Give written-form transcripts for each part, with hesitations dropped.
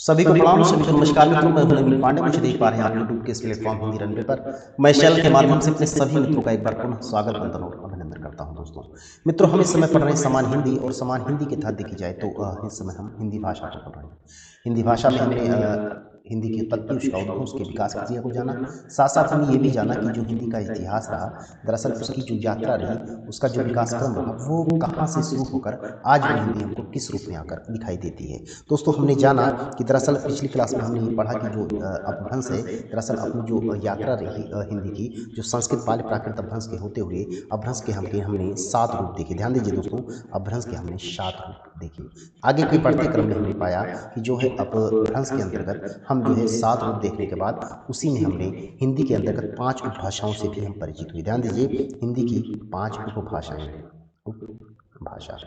सभी को प्रणाम, सभी को नमस्कार मित्रों। मैं हूं नवीन पांडे। मुझे देख पा रहे हैं आप यूट्यूब के इस प्लेटफॉर्म हिंदी रनवे पर। मैं इस चैनल के माध्यम से अपने सभी मित्रों का एक बार पुनः स्वागत, वंदन और अभिनंदन करता हूं। मित्रों, हम इस समय पढ़ रहे हैं समान हिंदी, और समान हिंदी के तहत देखी जाए तो इस समय हम हिंदी भाषा को पढ़ रहे हैं। हिंदी भाषा में हमने हिंदी की उत्पत्ति, उसका उद्भव, उसके विकास प्रक्रिया को जाना। साथ साथ हमने ये भी जाना कि जो हिंदी का इतिहास रहा, दरअसल उसकी जो यात्रा रही, उसका जो विकास क्रम रहा, वो कहाँ से शुरू होकर आज वो हिंदी हमको किस रूप में आकर दिखाई देती है। दोस्तों, हमने जाना कि दरअसल पिछली क्लास में हमने ये पढ़ा कि जो अपभ्रंश है, दरअसल अपनी जो यात्रा रही हिंदी की, जो संस्कृत पाली प्राकृत अपभ्रंश के होते हुए अपभ्रंश के हमने 7 रूप देखे। ध्यान दीजिए दोस्तों, अपभ्रंश के हमने 7 रूप देखे। आगे के बढ़ते क्रम में हमने पाया कि जो है अपभ्रंश के अंतर्गत हम जो है 7 रूप देखने के बाद उसी में हमने हिंदी के अंतर्गत 5 उपभाषाओं से भी हम परिचित हुए। ध्यान दीजिए, हिंदी की 5 उपभाषाएं, उपभाषा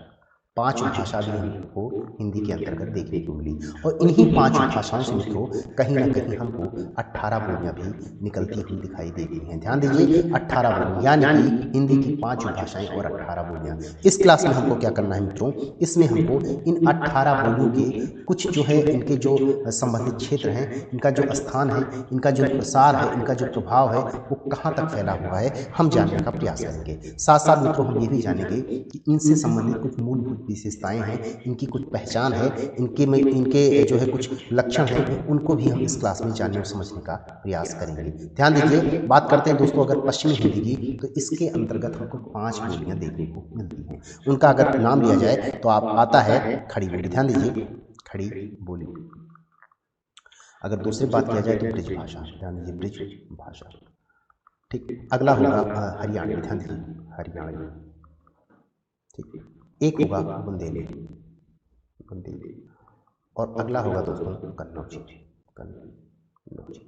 5 भाषा भी हमको हिंदी के अंतर्गत देखने को मिली, और इन्हीं 5 भाषाओं से मित्रों कहीं ना कहीं हमको 18 बोलियां भी निकलती हुई दिखाई देती हैं। ध्यान दीजिए, 18 बोलियां, यानी कि हिंदी की 5 भाषाएं और 18 बोलियां। इस क्लास में हमको क्या करना है मित्रों, इसमें हमको इन 18 बोलियों के कुछ जो है इनके जो संबंधित क्षेत्र हैं, इनका जो स्थान है, इनका जो प्रसार है, इनका जो प्रभाव है, वो कहाँ तक फैला हुआ है, हम जानने का प्रयास करेंगे। साथ साथ मित्रों हम ये भी जानेंगे कि इनसे संबंधित कुछ मूलभूत विशेषताएं हैं, इनकी कुछ पहचान है, इनके जो है कुछ लक्षण हैं, उनको भी हम इस क्लास में जानने और समझने का प्रयास करेंगे। ध्यान दीजिए, बात करते हैं दोस्तों अगर पश्चिमी हिंदी की, तो इसके अंतर्गत हमको 5 बोलियां देखने को मिलती हैं। उनका अगर नाम लिया जाए तो आप आता है खड़ी बोली। ध्यान दीजिए, खड़ी बोली। अगर दूसरी बात किया जाए तो ब्रिज भाषा। ध्यान दीजिए, ब्रिज भाषा। ठीक, अगला होगा हरियाणवी। ध्यान दीजिए, हरियाणवी। ठीक, एक होगा बुंदेली, बुंदेली, और अगला होगा दोस्तों कन्नौजी, कन्नौजी।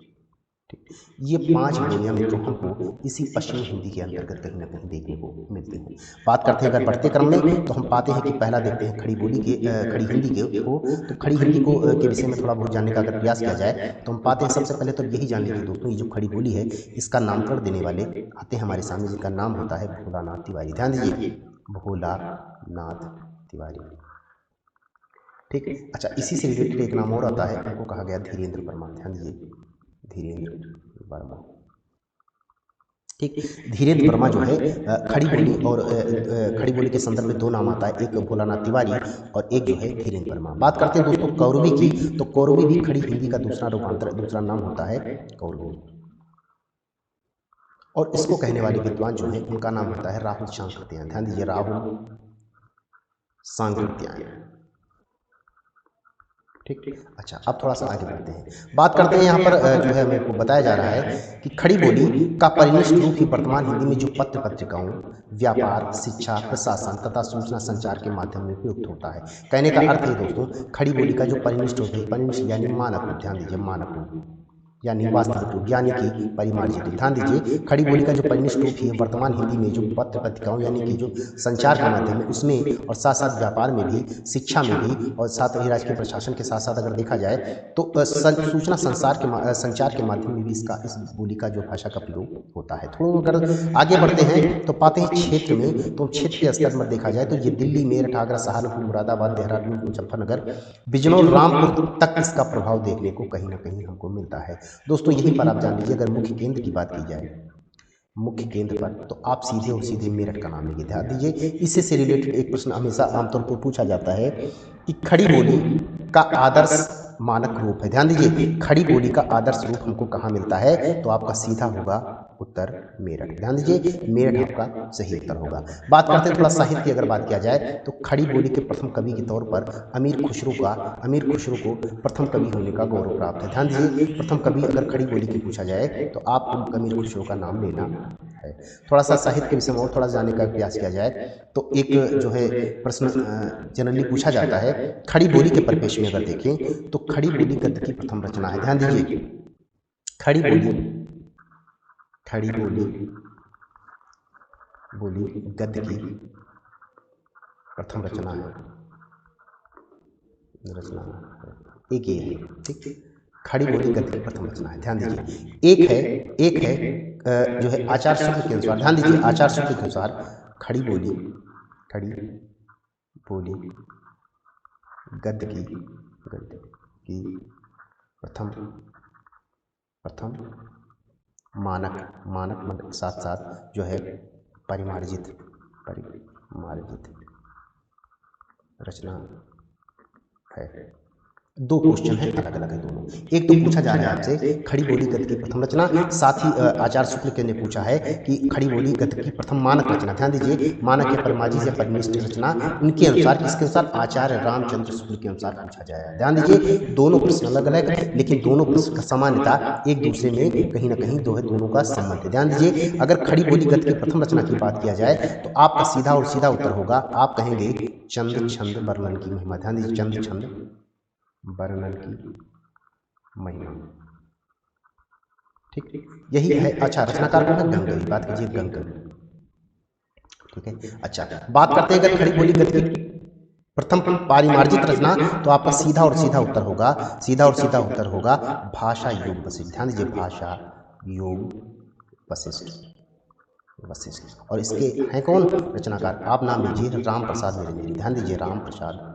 ठीक, ये 5 बोलियां मित्रों हमको इसी पश्चिमी हिंदी के अंतर्गत कहीं ना कहीं देखने को मिलती हैं। बात करते हैं अगर बढ़ते क्रम में, तो हम पाते हैं कि पहला देखते हैं खड़ी बोली के खड़ी हिंदी के को। तो खड़ी हिंदी को के विषय में थोड़ा बहुत जानने का अगर प्रयास किया जाए तो हम पाते हैं सबसे पहले तो यही जान लीजिए दोस्तों, ये जो खड़ी बोली है, इसका नामकरण देने वाले आते हैं हमारे सामने, जिनका नाम होता है भोलानाथ तिवारी। ध्यान दीजिए, भोलानाथ तिवारी। ठीक, अच्छा, इसी से रिलेटेड एक नाम और आता है, उनको कहा गया धीरेन्द्र वर्मा। ध्यान दीजिए, धीरेन्द्र वर्मा। ठीक, धीरेन्द्र वर्मा जो है खड़ी बोली और खड़ी बोली के संदर्भ में 2 नाम आता है, एक भोलानाथ तिवारी और एक जो है धीरेन्द्र वर्मा। बात करते हैं दोस्तों कौरवी की, तो कौरवी भी खड़ी हिंदी का दूसरा रूपांतर, दूसरा नाम होता है कौरवी, और इसको कहने वाले विद्वान जो हैं उनका नाम होता है राहुल सांकृत्यायन। ध्यान दीजिए, राहुल सांकृत्यायन। ठीक, अच्छा, अब थोड़ा सा आगे बढ़ते हैं। बात करते हैं यहाँ पर जो है मेरे को बताया जा रहा है कि खड़ी बोली का परिनिष्ठ रूप ही वर्तमान हिंदी में जो पत्र पत्रिकाओं, व्यापार, शिक्षा, प्रशासन तथा सूचना संचार के माध्यम में उपयुक्त होता है। कहने का अर्थ है दोस्तों, खड़ी बोली का जो परिनिष्ठ रूप है, परिनिष्ठ यानी मानक रूप। ध्यान दीजिए, मानक रूप यानी वास्तविक रूप, यानी कि परिमार्जित रूप। ध्यान दीजिए, खड़ी बोली का जो परिनिष्ठ रूप है वर्तमान हिंदी में जो पत्र पत्रिकाओं यानी कि जो संचार का माध्यम है उसमें, और साथ साथ व्यापार में भी, शिक्षा में भी, और साथ ही राजकीय प्रशासन के साथ साथ अगर देखा जाए तो सूचना संचार के माध्यम में भी इस बोली का जो भाषा का प्रयोग होता है। थोड़ा अगर आगे बढ़ते हैं तो पाते हैं क्षेत्र में, तो क्षेत्र के स्तर में देखा जाए तो ये दिल्ली, मेरठ, आगरा, सहारनपुर, मुरादाबाद, देहरादून, मुजफ्फरनगर, बिजनौर, रामपुर तक इसका प्रभाव देखने को कहीं ना कहीं हमको मिलता है। दोस्तों यहीं पर आप जान लीजिए, अगर मुख्य केंद्र की बात की जाए, मुख्य केंद्र पर, तो आप सीधे और सीधे मेरठ का नाम लेंगे। ध्यान दीजिए, इससे से रिलेटेड एक प्रश्न हमेशा आमतौर पर पूछा जाता है कि खड़ी बोली का आदर्श मानक रूप है। ध्यान दीजिए, खड़ी बोली का आदर्श रूप हमको कहाँ मिलता है, तो आपका सीधा होगा उत्तर मेरठ। ध्यान दीजिए, मेरठ आपका सही उत्तर होगा। बात करते हैं थोड़ा साहित्य की अगर बात किया जाए तो खड़ी बोली के प्रथम कवि के तौर पर अमीर खुसरो को प्रथम कवि होने का गौरव प्राप्त है। ध्यान दीजिए, प्रथम कवि अगर खड़ी बोली की पूछा जाए तो आपको अमीर खुसरो का नाम लेना है। थोड़ा सा साहित्य के विषय में और थोड़ा जानने का प्रयास किया जाए तो एक जो है प्रश्न जनरली पूछा जाता है, खड़ी बोली के परिपेक्ष में अगर देखें तो खड़ी बोली गद्य की प्रथम रचना है। ध्यान दीजिए, खड़ी बोली गद्य की प्रथम रचना है, एक ये है। ठीक, खड़ी बोली गद्य की प्रथम रचना है। ध्यान दीजिए, एक है जो है आचार सूत्र के अनुसार। ध्यान दीजिए, आचार सूत्र के अनुसार खड़ी बोली गद्य की प्रथम प्रथम मानक मानक मतलब साथ साथ जो है परिमार्जित रचना है। दो क्वेश्चन है अलग अलग है दोनों। एक तो पूछा जा रहा है आपसे खड़ी बोली गद्य की प्रथम रचना, साथ ही आचार्य शुक्ल ने पूछा है कि खड़ी बोली गद्य की प्रथम मानक रचना। ध्यान दीजिए, मानक या परिमार्जित या परिनिष्ठ रचना उनके अनुसार, किसके अनुसार? आचार्य रामचंद्र शुक्ल के अनुसार पूछा जाएगा। ध्यान दीजिए, दोनों प्रश्न अलग अलग है, लेकिन दोनों प्रश्न का समानता एक दूसरे में कहीं ना कहीं दोनों का संबंध है। ध्यान दीजिए, अगर खड़ी बोली गद्य की प्रथम रचना की बात किया जाए तो आपका सीधा और सीधा उत्तर होगा, आप कहेंगे चंद छंद वर्णन की महिमा। ध्यान दीजिए, चंद छंद वर्णन की महिमा। ठीक, यही है। अच्छा, रचनाकार कौन है? गंगकवि। बात कीजिए गंगकवि। ठीक है। अच्छा, बात करते हैं अगर खड़ी बोली गद्य की प्रथम पारिमार्जित रचना, तो आपका सीधा और सीधा उत्तर होगा, सीधा और सीधा उत्तर होगा भाषा योग वशिष्ठ। ध्यान दीजिए, भाषा योग वशिष्ठ। और इसके हैं कौन रचनाकार? आप नाम लीजिए, राम प्रसाद निरंजन। ध्यान दीजिए, राम प्रसाद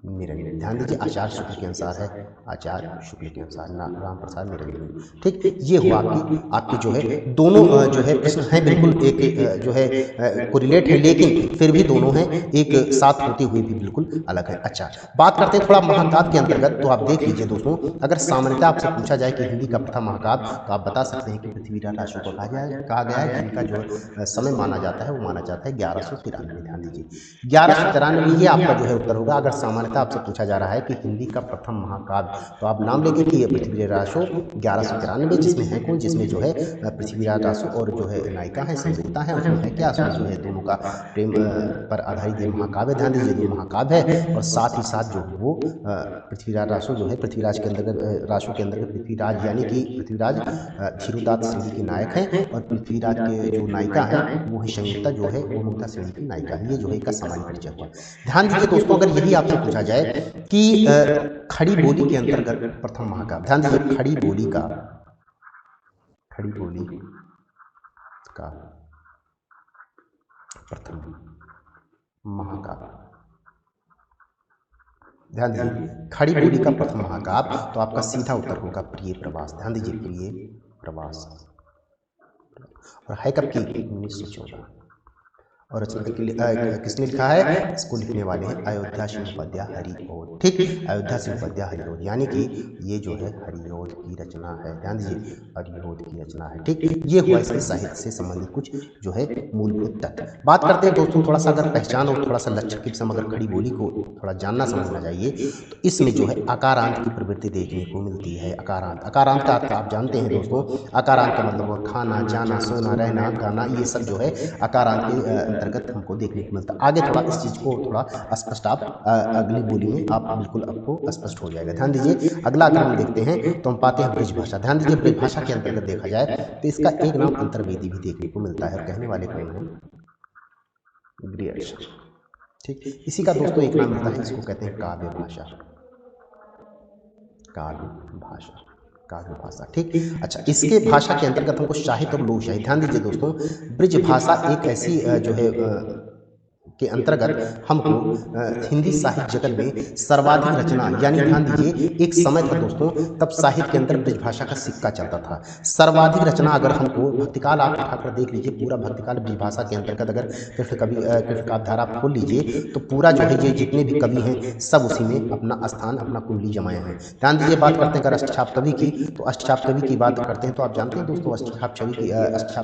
निरंजन। ध्यान दीजिए, आचार्य शुक्ल के अनुसार है, आचार्य शुक्ल के अनुसार राम प्रसाद निरंजन। ठीक, ये हुआ आपकी आपके जो है दोनों जो है प्रश्न हैं बिल्कुल एक जो है कोरिलेट है, लेकिन फिर भी दोनों हैं एक साथ होते हुए भी बिल्कुल अलग है। अच्छा, बात करते हैं थोड़ा महाकाव्य के अंतर्गत। तो आप देख लीजिए दोस्तों, अगर सामान्यतः आपसे पूछा जाए कि हिंदी का प्रथम महाकाव्य, तो आप बता सकते हैं कि पृथ्वीराज अशोक को कहा गया है, जिनका जो समय माना जाता है वो माना जाता है 1193। ध्यान दीजिए, 1193 ये आपका जो है उत्तर होगा। अगर सामान्यतः आपसे पूछा जा रहा है कि हिंदी का प्रथम महाकाव्य, तो आप नाम लेंगे कि ये पृथ्वीराज अशोक 1193, जिसमें है कौन? जिसमें जो है पृथ्वीराज अशोक और जो है नायिका है संगीता है, उसमें है क्या? उसमें जो है दोनों का प्रेम पर आधारित ये महाकाव्य। ध्यान दीजिए, दो महाकाव्य है, और साथ ही साथ जो वो पृथ्वीराज रासो जो है, पृथ्वीराज के अंतर्गत रासो के अंतर्गत पृथ्वीराज यानी कि पृथ्वीराज धीरोदात्त श्रेणी की नायक हैं, और पृथ्वीराज के जो नायिका हैं वो है संयुक्ता, जो है वो मुग्धा श्रेणी की नायिका है। ये जो है इसका सामान्य परिचय हुआ। ध्यान दीजिए दोस्तों, अगर यही आपसे पूछा जाए कि खड़ी बोली के अंतर्गत प्रथम महाकाव्य, ध्यान दीजिए, खड़ी बोली का प्रथम महाकाव्य। ध्यान दीजिए, खड़ी बोली का प्रथम महाकाव्य, तो आपका सीधा उत्तर होगा प्रिय प्रवास। ध्यान दीजिए, प्रिय प्रवास। और है कब की? 1914। और रचना किसने लिखा है? इसको लिखने वाले हैं अयोध्या सिंह उपाध्याय हरिओद। ठीक, अयोध्या सिंह उपाध्याय हरिओद, यानी कि ये जो है हरिओद की रचना है। ध्यान दीजिए, हरिओद की रचना है। ठीक, ये हुआ इसके साहित्य से संबंधित कुछ जो है मूलभूत तथ्य। बात करते हैं दोस्तों थोड़ा सा अगर पहचान और थोड़ा सा लक्ष्य की सम अगर खड़ी बोली को थोड़ा जानना समझना चाहिए, तो इसमें जो है अकारांत की प्रवृत्ति देखने को मिलती है। अकारांत का अर्थ आप जानते हैं दोस्तों, अकारांत का मतलब खाना, जाना, सोना, रहना, गाना, ये सब जो है अकारांत के अंतर्गत हमको देखने को मिलता है। आगे थोड़ा इस चीज को थोड़ा स्पष्ट आप अगली बोली में आप बिल्कुल आपको स्पष्ट हो जाएगा। ध्यान दीजिए, अगला अगर हम देखते हैं तो हम पाते हैं ब्रज भाषा। ध्यान दीजिए, ब्रज भाषा के अंतर्गत देखा जाए तो इसका एक नाम अंतर्वेदी भी देखने को मिलता है, और कहने वाले कौन है? ग्रियर्सन। ठीक, इसी का दोस्तों एक नाम मिलता है, इसको कहते हैं काव्य भाषा। काव्य भाषा। ठीक, अच्छा, इसके भाषा के अंतर्गत हमको साहित्य और लोक साहित्य। ध्यान दीजिए दोस्तों, ब्रज भाषा एक ऐसी जो है के अंतर्गत हमको हिंदी साहित्य जगत में सर्वाधिक रचना, यानी ध्यान दीजिए, एक समय था दोस्तों तब साहित्य के अंदर ब्रज भाषा का सिक्का चलता था। सर्वाधिक रचना अगर हमको भक्तिकाल आप उठाकर देख लीजिए, पूरा भक्तिकाल ब्रज भाषा के अंतर्गत अगर कृष्ण काव्य धारा आप खोल लीजिए, तो पूरा जो है ये जितने भी कवि हैं सब उसी में अपना स्थान, अपना कुंडली जमाए हैं। ध्यान दीजिए, बात करते हैं अगर अष्टछाप कवि की, तो अष्टछाप कवि की बात करते हैं तो आप जानते हैं दोस्तों, अष्टछाप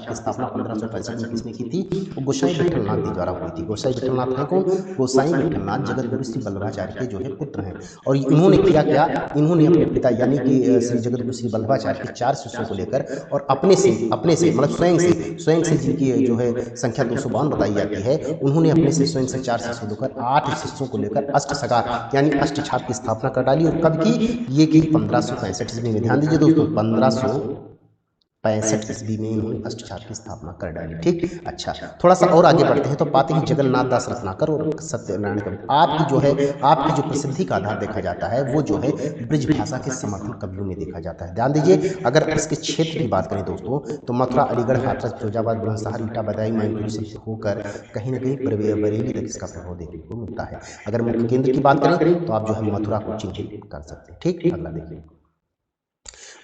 की स्थापना 1565 में किसने की थी? वो गोसाई विठलनाथ जी द्वारा हुई थी। गोसाई विठलनाथ है कौन? गोसाई विठलनाथ जगत गुरु श्री वल्लभाचार्य के जो है पुत्र हैं, और इन्होंने किया क्या? इन्होंने अपने पिता यानी कि श्री जगत गुरु श्री वल्लभाचार्य के 4 शिष्यों को लेकर, और अपने से मतलब स्वयं से जिनकी जो है संख्या 252 बताई जाती है, उन्होंने अपने से स्वयं से 4 शिष्यों लेकर 8 शिष्यों को लेकर अष्टसगार यानी अष्टछाप की स्थापना कर डाली। और कब की? ये की 1565 ईस्वी में। ध्यान दीजिए दोस्तों, 1565 ईस्वी में इन्होंने अष्टछाप की स्थापना कर डाली। ठीक, अच्छा, थोड़ा सा और आगे बढ़ते हैं तो पाते हैं जगन्नाथ दास रत्नाकर और सत्यनारायण कवि। आपकी जो प्रसिद्धि का आधार देखा जाता है वो जो है ब्रज भाषा के समर्थन कवियों में देखा जाता है। ध्यान दीजिए, अगर इसके क्षेत्र की बात करें दोस्तों, तो मथुरा, अलीगढ़, हाथरस, फिरोजाबाद, बुलंदशहर, ईटा, बदायूं, मैनपुरी से होकर कहीं ना कहीं बरेली तक इसका प्रभाव देखने को मिलता है। अगर मुख्य केंद्र की बात करें तो आप जो है मथुरा को चिन्हित कर सकते हैं। ठीक, अगला देखिए,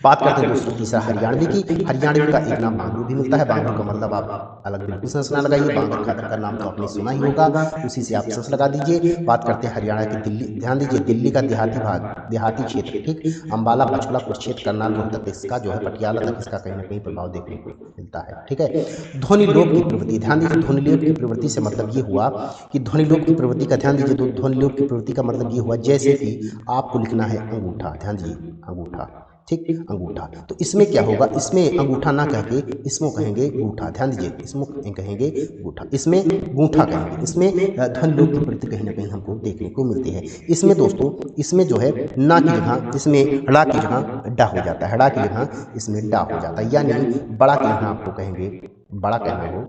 बात करते हैं दोस्तों तीसरा हरियाणवी की। हरियाणवी का एक नाम बांगरू भी मिलता है। बांगरू का मतलब आप अलग बिल्कुल सेंस ना लगाइए, बांगर खातर का नाम तो आपने सुना ही होगा, उसी से आप सेंस लगा दीजिए। बात करते हैं हरियाणा की दिल्ली। ध्यान दीजिए दिल्ली का देहाती भाग, देहाती क्षेत्र, ठीक, अंबाला, पंचकुला, कुरुक्षेत्र, करनाल, रोहतक, इसका जो है पटियाला तक इसका कहीं ना कहीं प्रभाव देखने को मिलता है। ठीक है, ध्वनि लोप की प्रवृत्ति। ध्यान दीजिए ध्वनि लोप की प्रवृत्ति से मतलब ये हुआ कि ध्वनि लोप की प्रवृत्ति का ध्यान दीजिए, तो ध्वनि लोप की प्रवृत्ति का मतलब ये हुआ जैसे कि आपको लिखना है अंगूठा। ध्यान दीजिए अंगूठा, ठीक, अंगूठा, तो इसमें क्या होगा, इसमें अंगूठा ना कह के इसमें कहेंगे गूठा। ध्यान दीजिए इसमें कहेंगे गूठा, इसमें गूठा कहेंगे। इसमें ध्वनि लोप की प्रवृत्ति कहीं ना कहीं हमको देखने को मिलती है। इसमें दोस्तों, इसमें जो है ना की जगह इसमें ड़ा की जगह डा हो जाता है, ड़ा की जगह इसमें डा हो जाता है, यानी बड़ा के यहाँ आपको कहेंगे, बड़ा कहना हो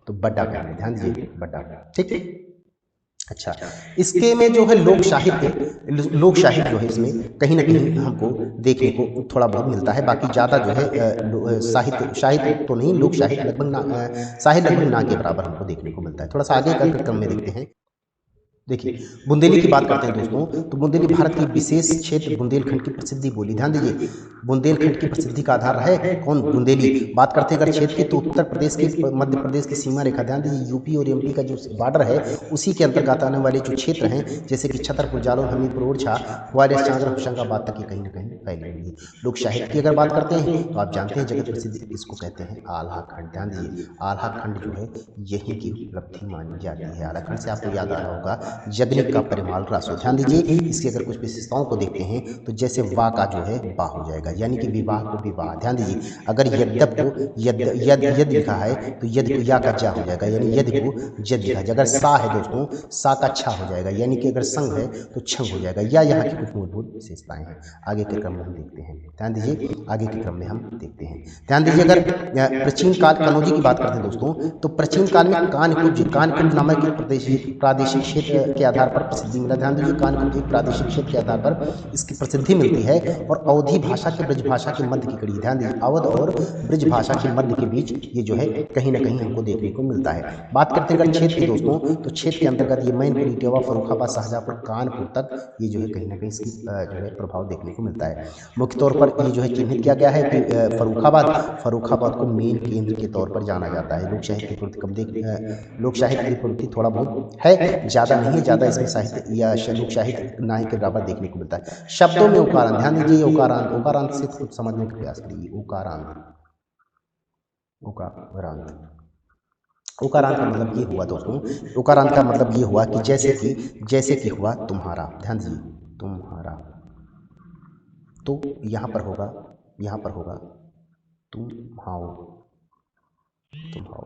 तो बड़ा कहेंगे। ध्यान दीजिए बड़ा, ठीक। अच्छा, इसके में जो है लोक साहित्य, लोक साहित्य जो है इसमें कहीं ना कहीं हमको देखने को थोड़ा बहुत मिलता है। बाकी ज़्यादा जो है साहित्य, साहित्य तो नहीं, लोक साहित्य लगभग ना, साहित्य लगभग ना के बराबर हमको देखने को मिलता है। थोड़ा सा आगे का क्रम में देखते हैं। देखिए बुंदेली की बात करते हैं दोस्तों, तो बुंदेली भारत की विशेष क्षेत्र बुंदेलखंड की प्रसिद्धि बोली। ध्यान दीजिए बुंदेलखंड की प्रसिद्धि का आधार है कौन, बुंदेली। बात करते हैं अगर क्षेत्र की, तो उत्तर प्रदेश की, मध्य प्रदेश की सीमा रेखा, ध्यान दीजिए यूपी और एमपी का जो बॉर्डर है उसी के अंतर्गत आने वाले जो क्षेत्र हैं, जैसे कि छतरपुर, जालौन, हमीरपुर, ओरछा, ग्वालियर, चांदर, होशंगाबाद तक की कहीं ना कहीं फैली हुई है। लोक साहित्य की अगर बात करते हैं तो आप जानते हैं जगत प्रसिद्ध इसको कहते हैं आल्हा खंड। ध्यान दीजिए आल्हा खंड जो है यही की उपलब्धि मानी जाती है। आल्हा खंड से आपको याद आया होगा जगनिक का परिमाल रासो। ध्यान दीजिए इसकी अगर कुछ विशेषताओं को देखते हैं तो जैसे वा का जो है बा हो जाएगा, यानी कि विवाह को विवाह। ध्यान दीजिए अगर यद्यप को यद यद यद लिखा है तो यद को या का जा हो जाएगा, यानी यद को जद लिखा जाएगा। अगर सा है दोस्तों, सा का छा हो जाएगा, यानी कि अगर संग है तो छंग हो जाएगा। या यहाँ की कुछ मूलभूत विशेषताएं हैं, आगे के क्रम में हम देखते हैं। ध्यान दीजिए आगे के क्रम में हम देखते हैं। ध्यान दीजिए अगर प्राचीन काल कनौजी की बात करते हैं दोस्तों, तो प्राचीन काल में कानकुब्ज, कानकुब्ज नामक प्रादेशिक क्षेत्र के आधार पर प्रसिद्धि मिला। ध्यान दीजिए कानकुब्ज एक प्रादेशिक क्षेत्र के आधार पर इसकी प्रसिद्धि मिलती है, और अवधी भाषा के ब्रज भाषा के मध्य की कड़ी। ध्यान दीजिए अवध और ब्रज भाषा के मध्य के बीच ये जो है कहीं ना कहीं हमको देखने को मिलता है। बात करते हैं अगर क्षेत्र की दोस्तों, तो क्षेत्र के अंतर्गत ये मैनपुर, इटावा, फर्रुखाबाद, शाहजहाँपुर, कानपुर तक ये जो है कहीं ना कहीं इसकी जो है प्रभाव देखने को मिलता है। मुख्य तौर पर ये जो है चिन्हित किया गया है कि फर्रुखाबाद को मेन केंद्र के तौर पर जाना जाता है। लोक साहित्य की प्रवृत्ति कम देख, लोक साहित्य की प्रवृत्ति थोड़ा बहुत है, ज़्यादा नहीं है, ज़्यादा इसमें साहित्य या लोक साहित्य ना ही के बराबर देखने को मिलता है। शब्दों में उकारांत, ध्यान दीजिए उकारांत, उकारांत से कुछ समझने का प्रयास करिए। उकारांत, उकारांत, उकारांत का मतलब ये हुआ दोस्तों, उकारांत का मतलब ये हुआ कि जैसे कि हुआ तुम्हारा। ध्यान दीजिए तुम्हारा, तो यहाँ पर होगा तुम हाओ, तुम हाओ,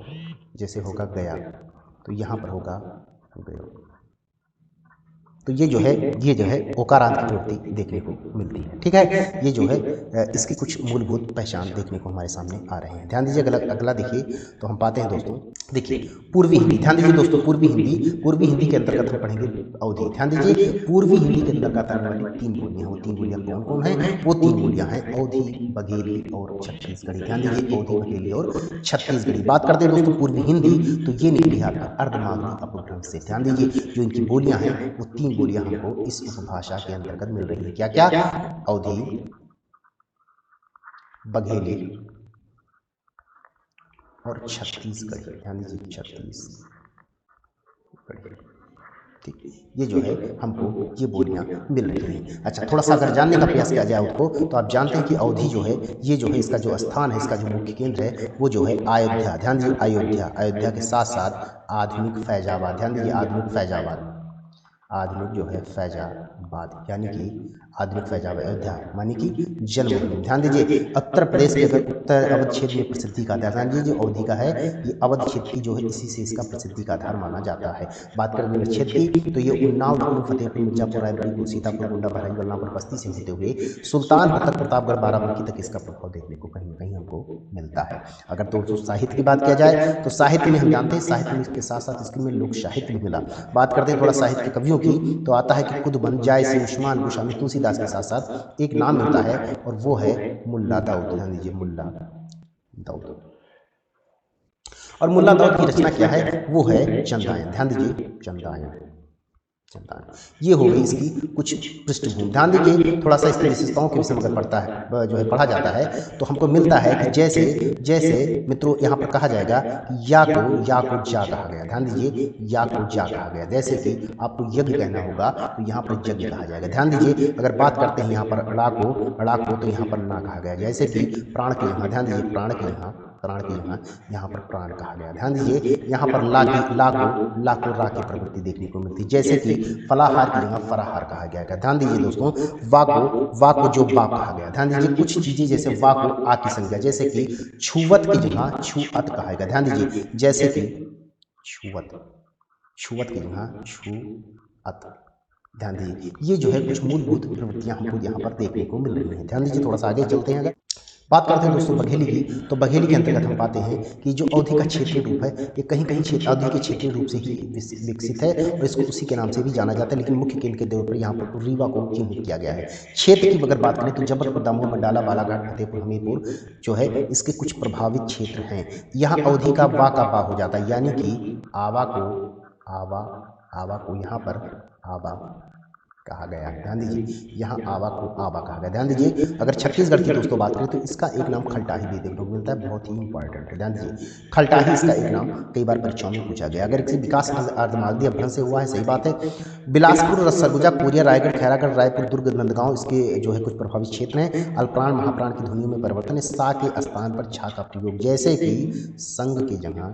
जैसे होगा गया तो यहाँ पर होगा गयो। तो ये जो है ओकारांत की प्रवृत्ति देखने को मिलती है। ठीक है, ये जो है इसकी कुछ मूलभूत पहचान देखने को हमारे सामने आ रहे हैं। ध्यान दीजिए अगला देखिए, तो हम पाते हैं दोस्तों, देखिए पूर्वी हिंदी। ध्यान दीजिए दोस्तों पूर्वी हिंदी के अंतर्गत हम पढ़ेंगे अवधी। ध्यान दीजिए पूर्वी हिंदी के अंतर्गत आने वाली 3 बोलियां, वो 3 बोलियां कौन कौन है, वो 3 बोलियां हैं अवधी, बघेली और छत्तीसगढ़ी। ध्यान दीजिए अवधी, बघेली और छत्तीसगढ़ी। बात करते हैं दोस्तों पूर्वी हिंदी, तो ये निकली है आपकी अर्धमागधी अपभ्रंश से। ध्यान दीजिए जो इनकी बोलियां हैं वो 3 बोलियां हमको इस उपभाषा के अंतर्गत मिल रही है। क्या क्या, अवधी, बघेली और छत्तीसगढ़ी। ध्यान दीजिए छत्तीसगढ़ी। ठीक, ये जो है हमको ये बोलियां मिल रही हैं। अच्छा, थोड़ा सा अगर जानने का प्रयास किया जाए उसको, तो आप जानते हैं कि अवधी जो है ये जो है इसका जो स्थान है, इसका जो मुख्य केंद्र है वो जो है अयोध्या। ध्यान दीजिए अयोध्या के साथ साथ आधुनिक फैजाबाद। ध्यान दीजिए आधुनिक फैजाबाद, आधुनिक जो है फैजाबाद, यानी कि आधुनिक फैजाबाद अयोध्या मानी कि जन्मभूमि। ध्यान दीजिए उत्तर प्रदेश के अगर उत्तर अवध क्षेत्र में प्रसिद्धि का आधार, ध्यान दीजिए अवधि का है ये अवध क्षेत्र की जो है इसी से इसका प्रसिद्धि का आधार माना जाता है। बात करें क्षेत्र की, तो ये उन्नाव, लखनऊ, फतेहपुर, मिर्जापुर, रायबरेली, सीतापुर, गोंडा, बहराइच, बलरामपुर, बस्ती से होते हुए सुल्तानपुर तक, प्रतापगढ़, बाराबंकी तक इसका प्रभाव देखने को कहीं न कहीं हमको मिलता है। अगर दोस्तों साहित्य की बात किया जाए, तो साहित्य में हम जानते हैं साहित्य में इसके साथ साथ इसमें लोक साहित्य भी मिला। बात करते हैं थोड़ा साहित्य के कवियों की, तो आता है कि कुतुबन, जायसी, उस्मान, गोस्वामी, तुलसीदास के साथ साथ एक नाम मिलता है और वो है मुल्ला दाऊद। ध्यान दीजिए मुल्ला दाऊद, और मुल्ला दाऊद की रचना क्या है, वो है चंदायन। ध्यान दीजिए चंदायन, ये हो गई इसकी कुछ पृष्ठभूमि। ध्यान दीजिए, थोड़ा सा इसकी विशेषताओं के विषय में अगर पढ़ता है जो है पढ़ा जाता है तो हमको मिलता है कि जैसे जैसे मित्रों यहाँ पर कहा जाएगा या को जा कहा गया। ध्यान दीजिए, या को जा कहा गया। जैसे कि आपको यज्ञ कहना होगा तो यहाँ पर यज्ञ कहा जाएगा। ध्यान दीजिए, अगर बात करते हैं यहाँ पर अड़ा को तो यहाँ पर ना कहा गया। जैसे कि प्राण के यहाँ, ध्यान दीजिए, प्राण के यहाँ पर प्राण कहा गया। ध्यान दीजिए, यहाँ पर ला को रा की प्रवृत्ति देखने को मिलती है। जैसे कि फलाहार की जगह फराहार कहा गया है। ध्यान दीजिए दोस्तों, वा को जो बा कहा गया। ध्यान दीजिए, कुछ चीजें जैसे वा को आ की संज्ञा, जैसे कि छुवत की जगह छुअत कहा गया। ध्यान दीजिए, जैसे कि छुवत की जगह छुअत। ध्यान दीजिए, ये जो है कुछ मूलभूत प्रवृत्तियां हमको यहाँ पर देखने को मिल रही हैं। ध्यान दीजिए, थोड़ा सा आगे चलते हैं। अगर बात करते हैं दोस्तों बघेली की, तो बघेली के अंतर्गत हम पाते हैं कि जो अवधि का क्षेत्रीय रूप है ये कहीं कहीं अवधि के क्षेत्रीय रूप से ही विकसित है और इसको उसी के नाम से भी जाना जाता है, लेकिन मुख्य केंद्र के तौर पर यहाँ पर रीवा को चिन्हित किया गया है। क्षेत्र की अगर बात करें तो जबलपुर, दमोह, मंडाला, बालाघाट, फतेहपुर, हमीरपुर जो है इसके कुछ प्रभावित क्षेत्र हैं। यहाँ अवधि का बा का बा हो जाता है, यानी कि आवा को यहाँ पर आवा कहा गया। ध्यान दीजिए, यहाँ आवा को आवा कहा गया। ध्यान दीजिए, अगर छत्तीसगढ़ की दोस्तों बात करें तो इसका एक नाम खलटाही भी देखने को मिलता है, बहुत ही इंपॉर्टेंट है। ध्यान दीजिए, खलटाही इसका एक नाम कई बार परीक्षाओं में पूछा गया। अगर किसी विकास अर्धमालवी अभ्रंश से हुआ है, सही बात है। बिलासपुर, सरगुजा, कोरिया, रायगढ़, खैरागढ़, रायपुर, दुर्ग, नंदगांव इसके जो है कुछ प्रभावित क्षेत्र हैं। अल्पप्राण महाप्राण की ध्वनियों में परिवर्तन है। सा के स्थान पर छा का प्रयोग, जैसे कि संग की जगह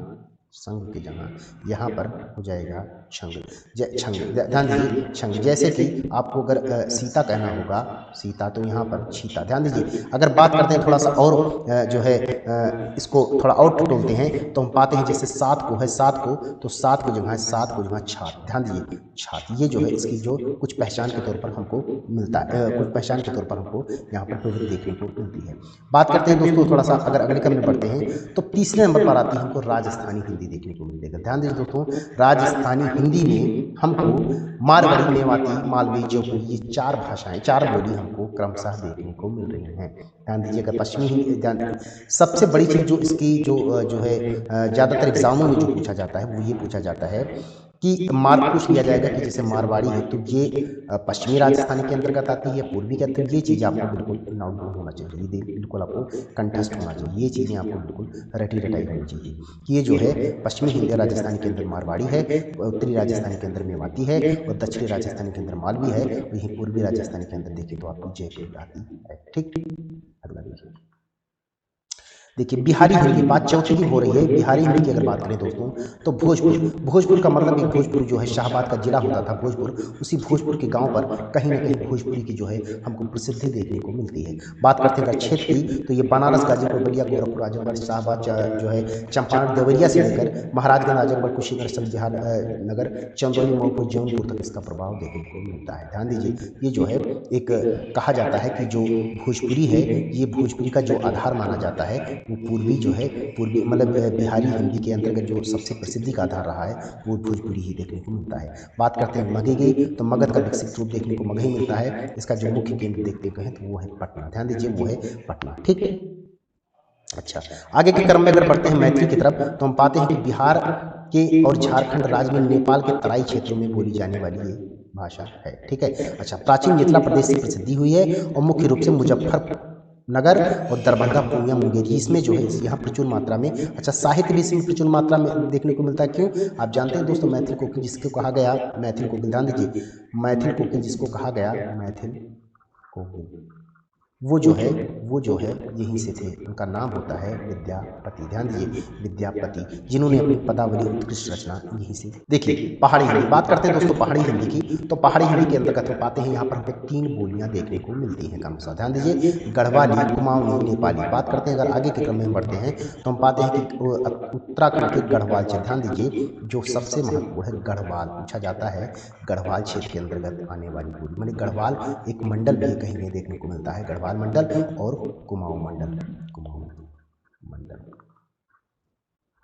यहाँ पर हो जाएगा छंग। ध्यान दीजिए, छंग। जैसे कि आपको अगर सीता कहना होगा सीता तो यहाँ पर छीता। ध्यान दीजिए, अगर बात करते हैं थोड़ा सा और जो है इसको थोड़ा और टटोलते हैं तो हम पाते हैं जैसे सात को तो सात को जगह छात। ध्यान दीजिए, छात। ये जो है इसकी जो कुछ पहचान के तौर पर हमको मिलता है, कुछ पहचान के तौर पर हमको यहाँ पर प्रवृत्ति देखने को मिलती है। बात करते हैं दोस्तों थोड़ा सा अगर अगले क्रम में बढ़ते हैं तो तीसरे नंबर पर आती है हमको राजस्थानी हिंदी देखने को मिलेगा। ध्यान दीजिए दोस्तों, राजस्थानी हिंदी में हमको मारवाड़ी, मेवाती, मालवी, जयपुरी ये चार भाषाएं, चार बोली हमको क्रमशः देखने को मिल रही हैं। ध्यान दीजिए, अगर पश्चिमी हिंदी, सबसे बड़ी चीज जो इसकी जो है ज्यादातर एग्जामों में जो पूछा जाता है वो ये पूछा जाता है कि पूछ लिया जाएगा कि जैसे मारवाड़ी है तो ये पश्चिमी राजस्थानी के अंतर्गत आती है, पूर्वी के अंतर्गत। ये चीज़ आपको बिल्कुल नॉट डाउन होना चाहिए, ये बिल्कुल आपको कंठस्थ होना चाहिए। ये चीज़ें आपको बिल्कुल रटाई होनी चाहिए कि ये जो है पश्चिमी हिंदी राजस्थानी के अंदर मारवाड़ी है, उत्तरी राजस्थानी के अंदर मेवाती है और दक्षिणी राजस्थानी के अंदर मालवी है, वहीं पूर्वी राजस्थानी के अंदर देखिए तो आपको जयपुरी आती है। ठीक, अगला देखिए बिहारी हिंदी, बात चौथी की हो रही है। बिहारी हिंदी की अगर बात करें दोस्तों तो भोजपुर का मतलब एक भोजपुर जो है शाहबाद का जिला होता था भोजपुर, उसी भोजपुर के गांव पर कहीं ना कहीं भोजपुरी की जो है हमको प्रसिद्धि देखने को मिलती है। बात करते हैं अगर क्षेत्र की तो ये बनारस, गाजीपुर, बलिया, गोरखपुर, आजमगढ़, शाहबाद जो है चंपारण, देवरिया से लेकर महाराजगंज, आजमगढ़, कुशीनगर, समझिहार नगर, चंदौली, मऊपुर, जौनपुर तक इसका प्रभाव देखने को मिलता है। ध्यान दीजिए, ये जो है एक कहा जाता है कि जो भोजपुरी है ये भोजपुरी का जो आधार माना जाता है वो पूर्वी जो है पूर्वी मतलब बिहारी हिंदी के अंतर्गत जो सबसे प्रसिद्धि का आधार रहा है वो भोजपुरी ही देखने को मिलता है। बात करते हैं मगही की, तो मगध का विकसित रूप देखने को मगही मिलता है। इसका जो मुख्य केंद्र देखते हैं तो वो है पटना। ध्यान दीजिए, वो है पटना। ठीक है, अच्छा आगे के क्रम में अगर बढ़ते हैं मैथिली की तरफ तो हम पाते हैं कि बिहार के और झारखंड राज्य में नेपाल के तराई क्षेत्रों में बोली जाने वाली ये भाषा है। ठीक है, अच्छा प्राचीन मिथिला प्रदेश से प्रसिद्धि हुई है और मुख्य रूप से मुजफ्फरनगर और दरभंगा, पूर्णिया, मुंगेर इसमें जो है यहाँ प्रचुर मात्रा में, अच्छा साहित्य भी इसमें प्रचुर मात्रा में देखने को मिलता है। क्यों, आप जानते हैं दोस्तों मैथिल कोकिल जिसको कहा गया मैथिल कोकिल, ध्यान दीजिए मैथिल कोकिल जिसको कहा गया मैथिल कोकिल, वो जो है यहीं से थे। उनका नाम होता है विद्यापति। ध्यान दीजिए, विद्यापति, जिन्होंने अपनी पदावली उत्कृष्ट रचना यहीं से। देखिए पहाड़ी हिंदी, बात करते हैं दोस्तों पहाड़ी हिंदी की, तो पहाड़ी हिंदी के अंतर्गत हम पाते हैं यहाँ पर हमें 3 बोलियां देखने को मिलती हैं क्रमशः। ध्यान दीजिए, गढ़वाली, कुमाऊनी, नेपाली। बात करते हैं अगर आगे के क्रम में बढ़ते हैं तो हम पाते हैं कि उत्तराखंड के गढ़वाल क्षेत्र, ध्यान दीजिए जो सबसे महत्वपूर्ण है गढ़वाल, पूछा जाता है गढ़वाल क्षेत्र के अंतर्गत आने वाली बोली, मानी गढ़वाल एक मंडल भी कहीं नहीं देखने को मिलता है, गढ़वाल मंडल और कुमाऊं मंडल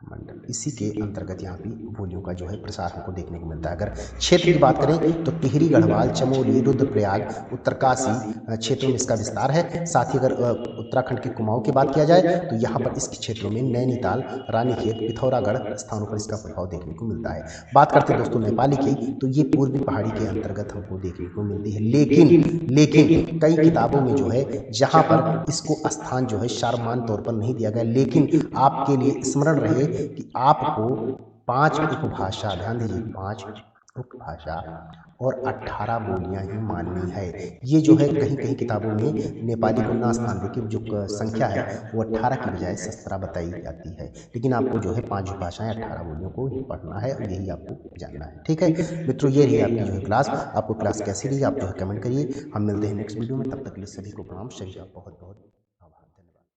मंडल, इसी के अंतर्गत यहाँ पे बोलियों का जो है प्रसार हमको देखने को मिलता है। अगर क्षेत्र की बात करें तो टिहरी, गढ़वाल, चमोली, रुद्रप्रयाग, उत्तरकाशी क्षेत्रों में इसका विस्तार है। साथ ही अगर उत्तराखंड के कुमाऊं की बात किया जाए तो यहाँ पर इस क्षेत्रों में नैनीताल, रानीखेत, पिथौरागढ़ स्थानों पर इसका प्रभाव देखने को मिलता है। बात करते हैं दोस्तों नेपाली की, तो ये पूर्वी पहाड़ी के अंतर्गत हमको देखने को मिलती है। लेकिन कई किताबों में जो है जहाँ पर इसको स्थान जो है सार्वमान तौर पर नहीं दिया गया, लेकिन आपके लिए स्मरण रहे कि आपको 5 उपभाषा, ध्यान दीजिए 5 उपभाषा और 18 बोलियां ही माननी है। ये जो है कहीं-कहीं किताबों में नेपाली को ना स्थान देके जो संख्या है वो 18 की बजाय 17 बताई जाती है। लेकिन आपको जो है 5 भाषाएँ 18 बोलियों को ही पढ़ना है और यही आपको जानना है। ठीक है? मित्रों, ये रही आपकी जो है क्लास। आपको क्लास कैसी रही आप जो है कमेंट करिए। हम मिलते हैं नेक्स्ट वीडियो में, तब तक के लिए सभी को प्रणाम। सभी का बहुत-बहुत